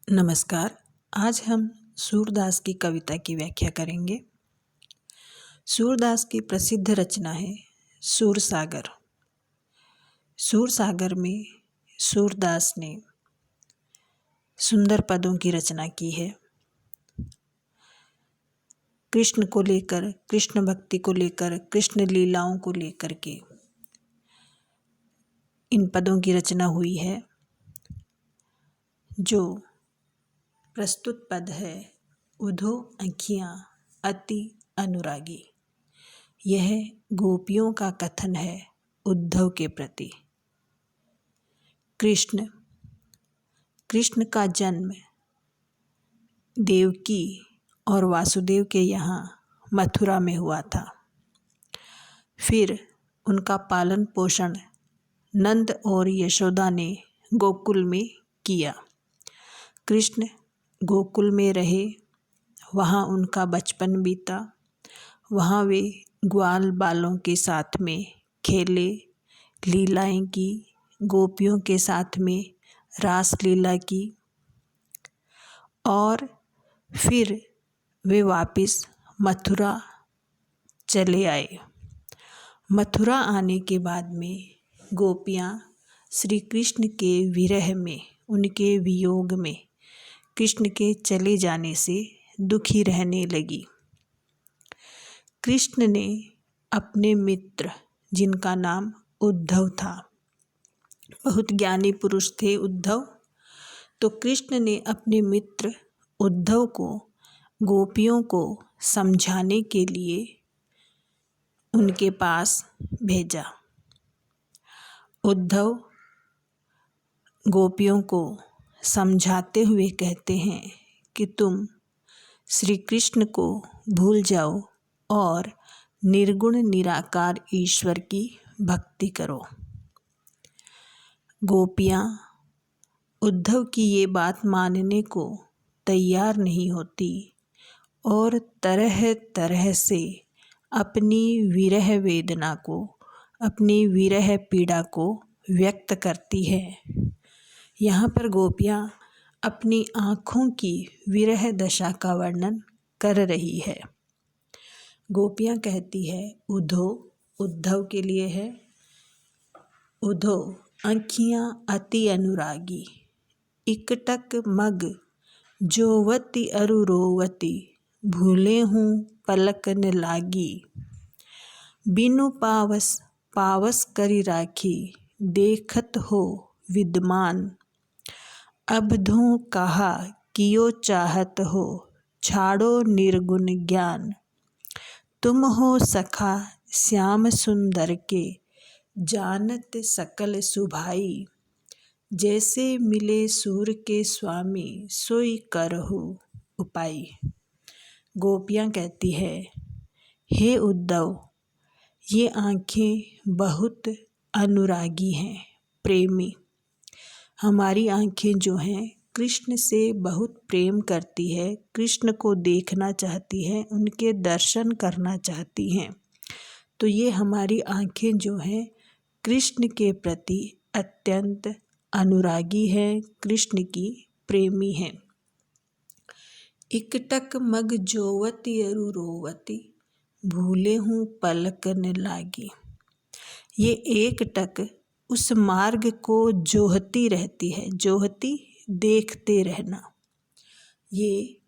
नमस्कार। आज हम सूरदास की कविता की व्याख्या करेंगे। सूरदास की प्रसिद्ध रचना है सूरसागर। सूरसागर में सूरदास ने सुंदर पदों की रचना की है। कृष्ण को लेकर, कृष्ण भक्ति को लेकर, कृष्ण लीलाओं को लेकर के इन पदों की रचना हुई है। जो प्रस्तुत पद है, उधो आँखियाँ अति अनुरागी। यह गोपियों का कथन है उद्धव के प्रति। कृष्ण का जन्म देवकी और वासुदेव के यहाँ मथुरा में हुआ था। फिर उनका पालन पोषण नंद और यशोदा ने गोकुल में किया। कृष्ण गोकुल में रहे, वहाँ उनका बचपन बीता। वहाँ वे ग्वाल बालों के साथ में खेले, लीलाएं की, गोपियों के साथ में रास लीला की और फिर वे वापस मथुरा चले आए। मथुरा आने के बाद में गोपियाँ श्री कृष्ण के विरह में, उनके वियोग में, कृष्ण के चले जाने से दुखी रहने लगी। कृष्ण ने अपने मित्र, जिनका नाम उद्धव था, बहुत ज्ञानी पुरुष थे उद्धव, तो कृष्ण ने अपने मित्र उद्धव को गोपियों को समझाने के लिए उनके पास भेजा। उद्धव गोपियों को समझाते हुए कहते हैं कि तुम श्री कृष्ण को भूल जाओ और निर्गुण निराकार ईश्वर की भक्ति करो। गोपियाँ उद्धव की ये बात मानने को तैयार नहीं होती और तरह तरह से अपनी विरह वेदना को, अपनी विरह पीड़ा को व्यक्त करती है। यहाँ पर गोपियाँ अपनी आँखों की विरह दशा का वर्णन कर रही है। गोपियाँ कहती है उधो, उद्धव के लिए है, उधो आँखियाँ अति अनुरागी, इकटक मग जोवती अरु रोवती, भूले हूँ पलक न लागी। बिनु पावस पावस करी राखी, देखत हो विद्मान। अबधों कहा कियो चाहत हो, छाड़ो निर्गुण ज्ञान। तुम हो सखा श्याम सुंदर के, जानत सकल सुभाई। जैसे मिले सूर के स्वामी, सोई करहु उपाय। गोपियाँ कहती है, हे उद्धव, ये आँखें बहुत अनुरागी हैं, प्रेमी। हमारी आँखें जो हैं कृष्ण से बहुत प्रेम करती है, कृष्ण को देखना चाहती है, उनके दर्शन करना चाहती हैं। तो ये हमारी आँखें जो हैं कृष्ण के प्रति अत्यंत अनुरागी हैं, कृष्ण की प्रेमी हैं। इकटक मग जोवती अरु रोवती, भूले हूँ पलक न लागी। ये एक टक उस मार्ग को जोहती रहती है, जोहती देखते रहना। ये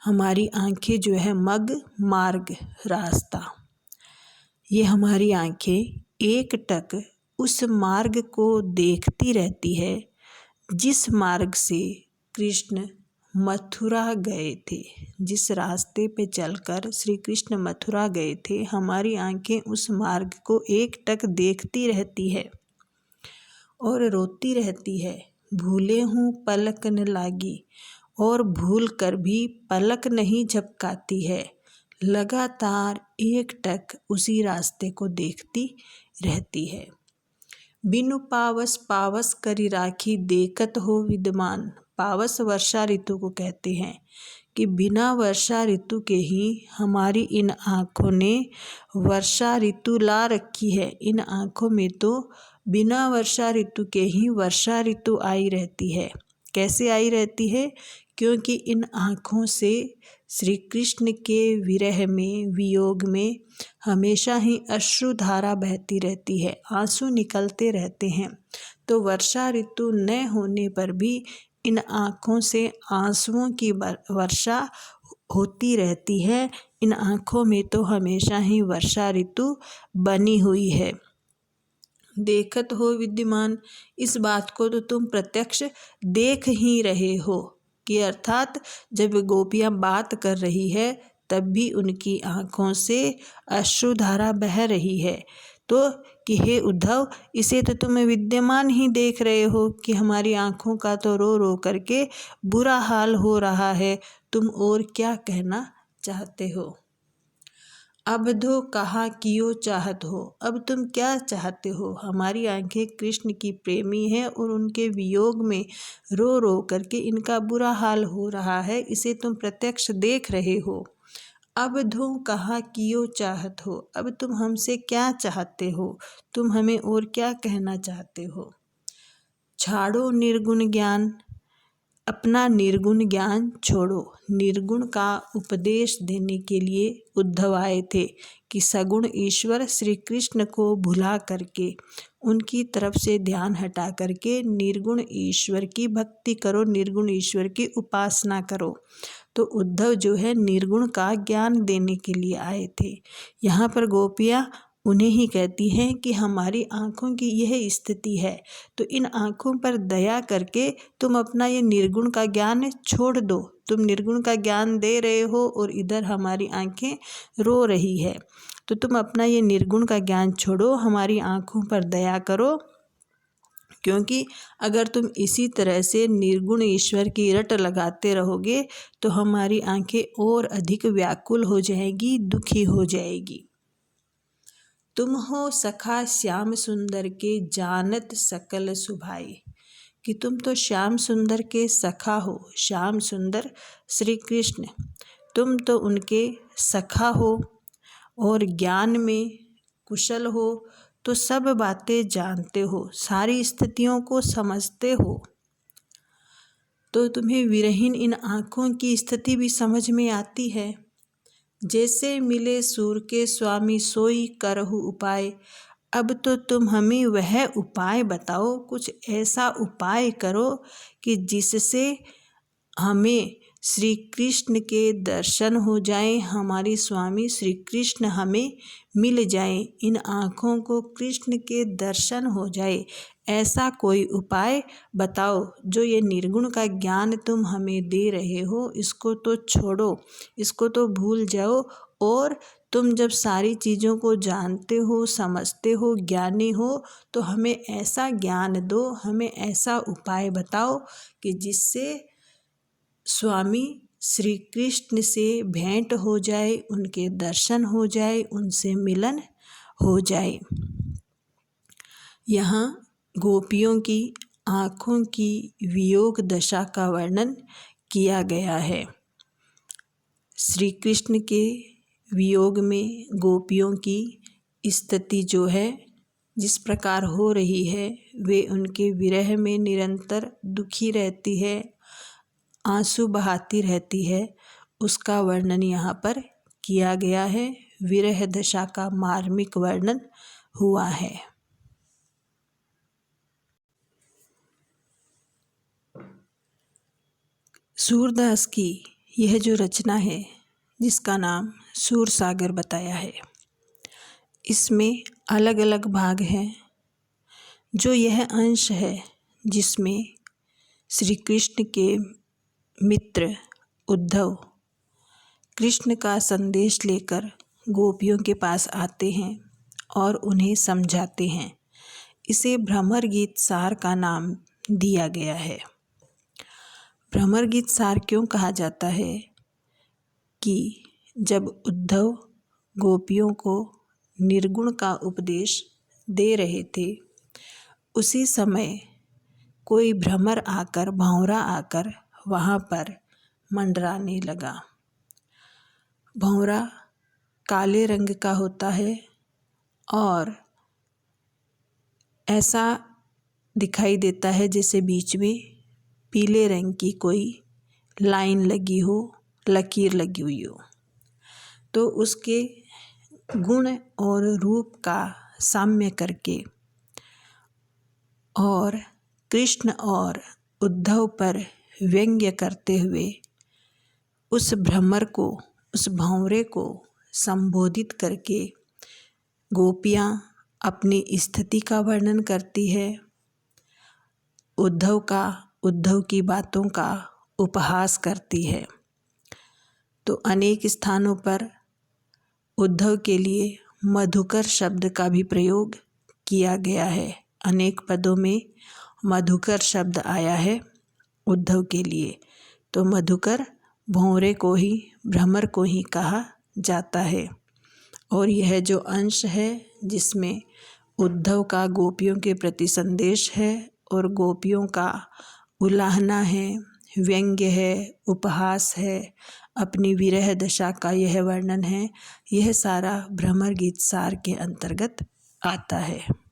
हमारी आँखें जो है मग मार्ग रास्ता, ये हमारी आँखें एक टक उस मार्ग को देखती रहती है जिस मार्ग से कृष्ण मथुरा गए थे। जिस रास्ते पे चलकर श्री कृष्ण मथुरा गए थे, हमारी आँखें उस मार्ग को एक टक देखती रहती है और रोती रहती है। भूले हूँ पलक न लागी, और भूल कर भी पलक नहीं झपकाती है, लगातार एक टक उसी रास्ते को देखती रहती है। बिनु पावस पावस करी राखी, देखत हो विद्यमान। पावस वर्षा ऋतु को कहते हैं कि बिना वर्षा ऋतु के ही हमारी इन आँखों ने वर्षा ऋतु ला रखी है। इन आँखों में तो बिना वर्षा ऋतु के ही वर्षा ऋतु आई रहती है। कैसे आई रहती है क्योंकि इन आँखों से श्री कृष्ण के विरह में, वियोग में हमेशा ही अश्रुधारा बहती रहती है, आंसू निकलते रहते हैं। तो वर्षा ऋतु न होने पर भी इन आँखों से आंसुओं की वर्षा होती रहती है। इन आँखों में तो हमेशा ही वर्षा ऋतु बनी हुई है। देखत हो विद्यमान, इस बात को तो तुम प्रत्यक्ष देख ही रहे हो कि अर्थात जब गोपियाँ बात कर रही है तब भी उनकी आँखों से अश्रुधारा बह रही है। तो कि हे उद्धव, इसे तो तुम विद्यमान ही देख रहे हो कि हमारी आँखों का तो रो रो करके बुरा हाल हो रहा है। तुम और क्या कहना चाहते हो? अबधो कहा कियो चाहत हो, अब तुम क्या चाहते हो? हमारी आंखें कृष्ण की प्रेमी हैं और उनके वियोग में रो रो करके इनका बुरा हाल हो रहा है, इसे तुम प्रत्यक्ष देख रहे हो। अबधो कहा कियो चाहत हो, अब तुम हमसे क्या चाहते हो? तुम हमें और क्या कहना चाहते हो? छाड़ो निर्गुण ज्ञान, अपना निर्गुण ज्ञान छोड़ो। निर्गुण का उपदेश देने के लिए उद्धव आए थे कि सगुण ईश्वर श्री कृष्ण को भुला करके, उनकी तरफ से ध्यान हटा करके निर्गुण ईश्वर की भक्ति करो, निर्गुण ईश्वर की उपासना करो। तो उद्धव जो है निर्गुण का ज्ञान देने के लिए आए थे। यहाँ पर गोपियाँ उन्हें ही कहती हैं कि हमारी आँखों की यह स्थिति है, तो इन आँखों पर दया करके तुम अपना ये निर्गुण का ज्ञान छोड़ दो। तुम निर्गुण का ज्ञान दे रहे हो और इधर हमारी आँखें रो रही है, तो तुम अपना ये निर्गुण का ज्ञान छोड़ो, हमारी आँखों पर दया करो। क्योंकि अगर तुम इसी तरह से निर्गुण ईश्वर की रट लगाते रहोगे तो हमारी आँखें और अधिक व्याकुल हो जाएगी, दुखी हो जाएगी। तुम हो सखा श्याम सुंदर के जानत सकल सुभाई, कि तुम तो श्याम सुंदर के सखा हो। श्याम सुंदर श्री कृष्ण, तुम तो उनके सखा हो और ज्ञान में कुशल हो, तो सब बातें जानते हो, सारी स्थितियों को समझते हो। तो तुम्हें विरहीन इन आँखों की स्थिति भी समझ में आती है। जैसे मिले सूर के स्वामी सोई करहु उपाय, अब तो तुम हमें वह उपाय बताओ, कुछ ऐसा उपाय करो कि जिससे हमें श्री कृष्ण के दर्शन हो जाएं, हमारे स्वामी श्री कृष्ण हमें मिल जाएं, इन आँखों को कृष्ण के दर्शन हो जाए। ऐसा कोई उपाय बताओ। जो ये निर्गुण का ज्ञान तुम हमें दे रहे हो, इसको तो छोड़ो, इसको तो भूल जाओ, और तुम जब सारी चीज़ों को जानते हो, समझते हो, ज्ञानी हो, तो हमें ऐसा ज्ञान दो, हमें ऐसा उपाय बताओ कि जिससे स्वामी श्री कृष्ण से भेंट हो जाए, उनके दर्शन हो जाए, उनसे मिलन हो जाए। यहाँ गोपियों की आँखों की वियोग दशा का वर्णन किया गया है। श्री कृष्ण के वियोग में गोपियों की स्थिति जो है जिस प्रकार हो रही है, वे उनके विरह में निरंतर दुखी रहती है, आंसू बहाती रहती है, उसका वर्णन यहाँ पर किया गया है। विरह दशा का मार्मिक वर्णन हुआ है। सूरदास की यह जो रचना है जिसका नाम सूर सागर बताया है, इसमें अलग अलग भाग हैं। जो यह अंश है जिसमें श्री कृष्ण के मित्र उद्धव कृष्ण का संदेश लेकर गोपियों के पास आते हैं और उन्हें समझाते हैं, इसे भ्रमर गीत सार का नाम दिया गया है। भ्रमर गीत सार क्यों कहा जाता है कि जब उद्धव गोपियों को निर्गुण का उपदेश दे रहे थे, उसी समय कोई भ्रमर आकर, भंवरा आकर वहाँ पर मंडराने लगा। भंवरा काले रंग का होता है और ऐसा दिखाई देता है जैसे बीच में पीले रंग की कोई लाइन लगी हो, लकीर लगी हुई हो, तो उसके गुण और रूप का साम्य करके और कृष्ण और उद्धव पर व्यंग्य करते हुए उस भ्रमर को, उस भंवरे को संबोधित करके गोपियाँ अपनी स्थिति का वर्णन करती है, उद्धव की बातों का उपहास करती है। तो अनेक स्थानों पर उद्धव के लिए मधुकर शब्द का भी प्रयोग किया गया है। अनेक पदों में मधुकर शब्द आया है उद्धव के लिए। तो मधुकर भंवरे को ही, भ्रमर को ही कहा जाता है। और यह जो अंश है जिसमें उद्धव का गोपियों के प्रति संदेश है और गोपियों का उलाहना है, व्यंग्य है, उपहास है, अपनी विरह दशा का यह वर्णन है, यह सारा भ्रमर गीत सार के अंतर्गत आता है।